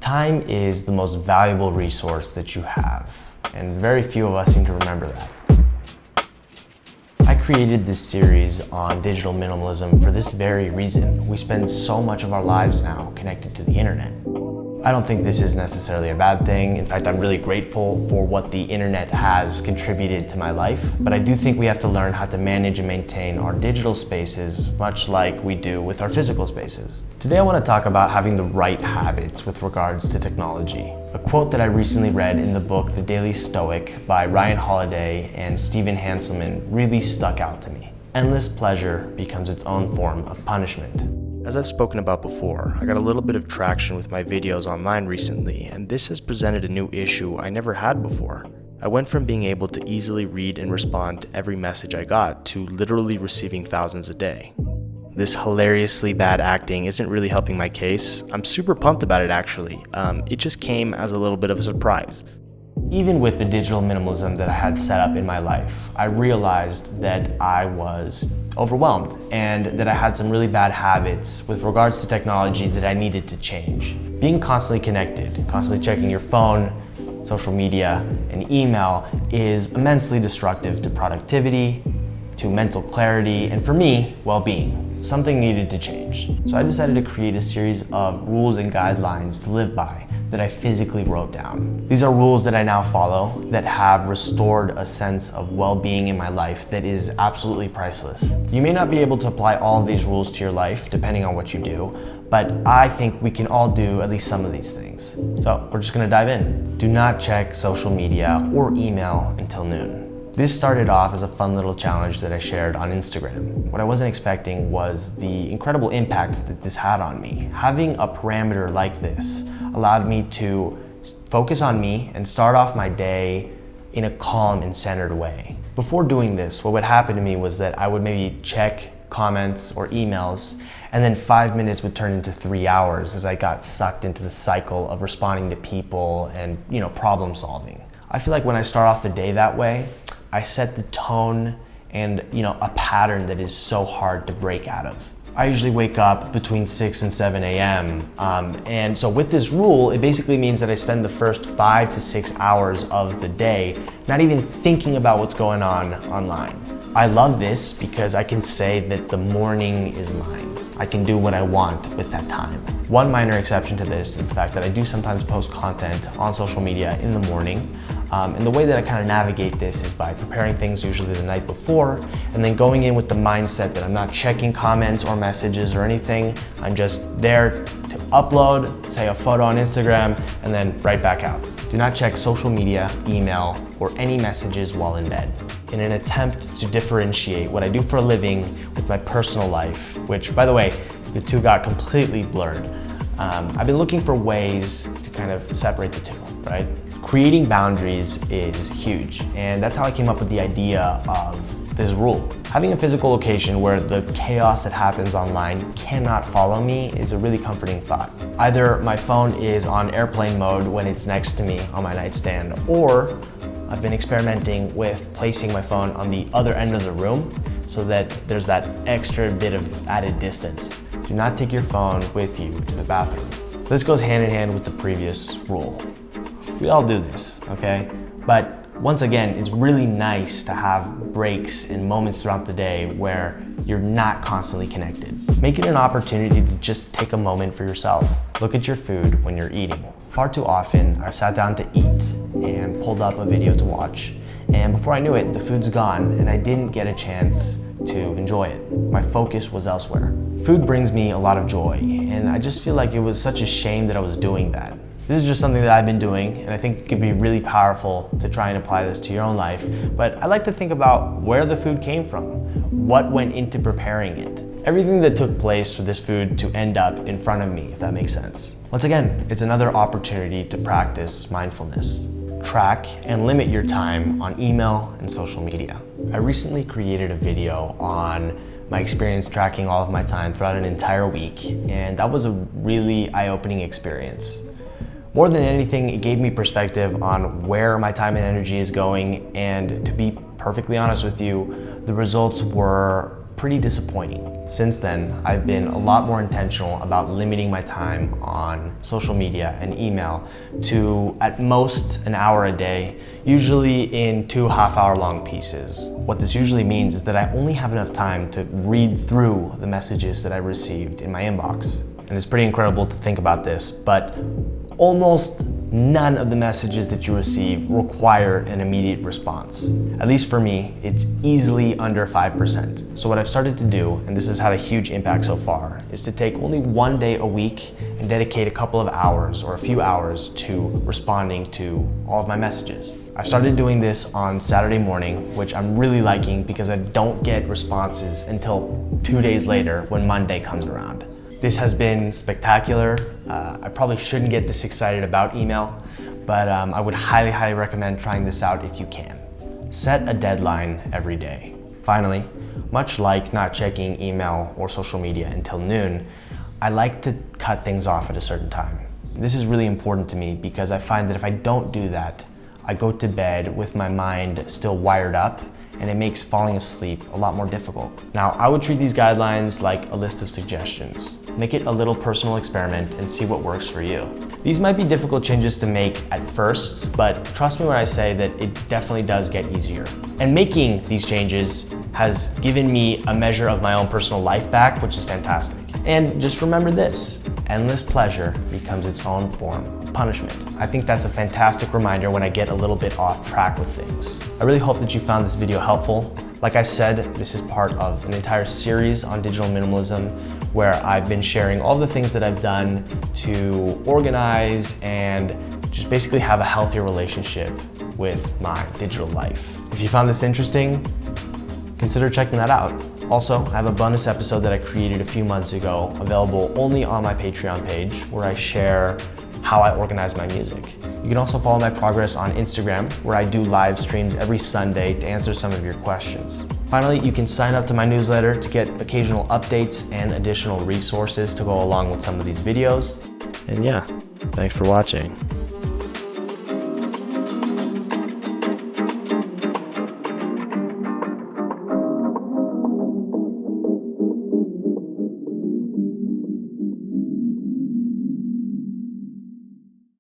Time is the most valuable resource that you have, and very few of us seem to remember that. I created this series on digital minimalism for this very reason. We spend so much of our lives now connected to the internet. I don't think this is necessarily a bad thing. In fact, I'm really grateful for what the internet has contributed to my life. But I do think we have to learn how to manage and maintain our digital spaces, much like we do with our physical spaces. Today I want to talk about having the right habits with regards to technology. A quote that I recently read in the book The Daily Stoic by Ryan Holiday and Stephen Hanselman really stuck out to me. Endless pleasure becomes its own form of punishment. As I've spoken about before, I got a little bit of traction with my videos online recently, and this has presented a new issue I never had before. I went from being able to easily read and respond to every message I got to literally receiving thousands a day. This hilariously bad acting isn't really helping my case. I'm super pumped about it actually. It just came as a little bit of a surprise. Even with the digital minimalism that I had set up in my life, I realized that I was overwhelmed and that I had some really bad habits with regards to technology that I needed to change. Being constantly connected, constantly checking your phone, social media, and email is immensely destructive to productivity, to mental clarity, and for me, well-being. Something needed to change. So I decided to create a series of rules and guidelines to live by that I physically wrote down. These are rules that I now follow that have restored a sense of well-being in my life that is absolutely priceless. You may not be able to apply all of these rules to your life depending on what you do, but I think we can all do at least some of these things. So we're just gonna dive in. Do not check social media or email until noon. This started off as a fun little challenge that I shared on Instagram. What I wasn't expecting was the incredible impact that this had on me. Having a parameter like this allowed me to focus on me and start off my day in a calm and centered way. Before doing this, what would happen to me was that I would maybe check comments or emails, and then 5 minutes would turn into 3 hours as I got sucked into the cycle of responding to people and problem solving. I feel like when I start off the day that way, I set the tone and a pattern that is so hard to break out of. I usually wake up between 6 and 7 a.m. And so with this rule, it basically means that I spend the first 5 to 6 hours of the day not even thinking about what's going on online. I love this because I can say that the morning is mine. I can do what I want with that time. One minor exception to this is the fact that I do sometimes post content on social media in the morning. And the way that I kind of navigate this is by preparing things usually the night before and then going in with the mindset that I'm not checking comments or messages or anything. I'm just there to upload, say a photo on Instagram, and then right back out. Do not check social media, email, or any messages while in bed. In an attempt to differentiate what I do for a living with my personal life, which, by the way, the two got completely blurred. I've been looking for ways to kind of separate the two, right? Creating boundaries is huge, and that's how I came up with the idea of this rule. Having a physical location where the chaos that happens online cannot follow me is a really comforting thought. Either my phone is on airplane mode when it's next to me on my nightstand, or I've been experimenting with placing my phone on the other end of the room so that there's that extra bit of added distance. Do not take your phone with you to the bathroom. This goes hand in hand with the previous rule. We all do this, okay? But once again, it's really nice to have breaks and moments throughout the day where you're not constantly connected. Make it an opportunity to just take a moment for yourself. Look at your food when you're eating. Far too often, I've sat down to eat and pulled up a video to watch, and before I knew it, the food's gone and I didn't get a chance to enjoy it. My focus was elsewhere. Food brings me a lot of joy, and I just feel like it was such a shame that I was doing that. This is just something that I've been doing, and I think it could be really powerful to try and apply this to your own life. But I like to think about where the food came from, what went into preparing it, everything that took place for this food to end up in front of me, if that makes sense. Once again, it's another opportunity to practice mindfulness. Track and limit your time on email and social media. I recently created a video on my experience tracking all of my time throughout an entire week, and that was a really eye-opening experience. More than anything, it gave me perspective on where my time and energy is going, and to be perfectly honest with you, the results were pretty disappointing. Since then, I've been a lot more intentional about limiting my time on social media and email to at most an hour a day, usually in 2 half-hour-long pieces. What this usually means is that I only have enough time to read through the messages that I received in my inbox. And it's pretty incredible to think about this, but almost none of the messages that you receive require an immediate response. At least for me, it's easily under 5%. So what I've started to do, and this has had a huge impact so far, is to take only one day a week and dedicate a couple of hours or a few hours to responding to all of my messages. I've started doing this on Saturday morning, which I'm really liking because I don't get responses until 2 days later when Monday comes around. This has been spectacular. I probably shouldn't get this excited about email, but I would highly recommend trying this out if you can. Set a deadline every day. Finally, much like not checking email or social media until noon, I like to cut things off at a certain time. This is really important to me because I find that if I don't do that, I go to bed with my mind still wired up, and it makes falling asleep a lot more difficult. Now, I would treat these guidelines like a list of suggestions. Make it a little personal experiment and see what works for you. These might be difficult changes to make at first, but trust me when I say that it definitely does get easier. And making these changes has given me a measure of my own personal life back, which is fantastic. And just remember this, endless pleasure becomes its own form of punishment. I think that's a fantastic reminder when I get a little bit off track with things. I really hope that you found this video helpful. Like I said, this is part of an entire series on digital minimalism where I've been sharing all the things that I've done to organize and just basically have a healthier relationship with my digital life. If you found this interesting, consider checking that out. Also, I have a bonus episode that I created a few months ago, available only on my Patreon page, where I share how I organize my music. You can also follow my progress on Instagram, where I do live streams every Sunday to answer some of your questions. Finally, you can sign up to my newsletter to get occasional updates and additional resources to go along with some of these videos. And yeah, thanks for watching.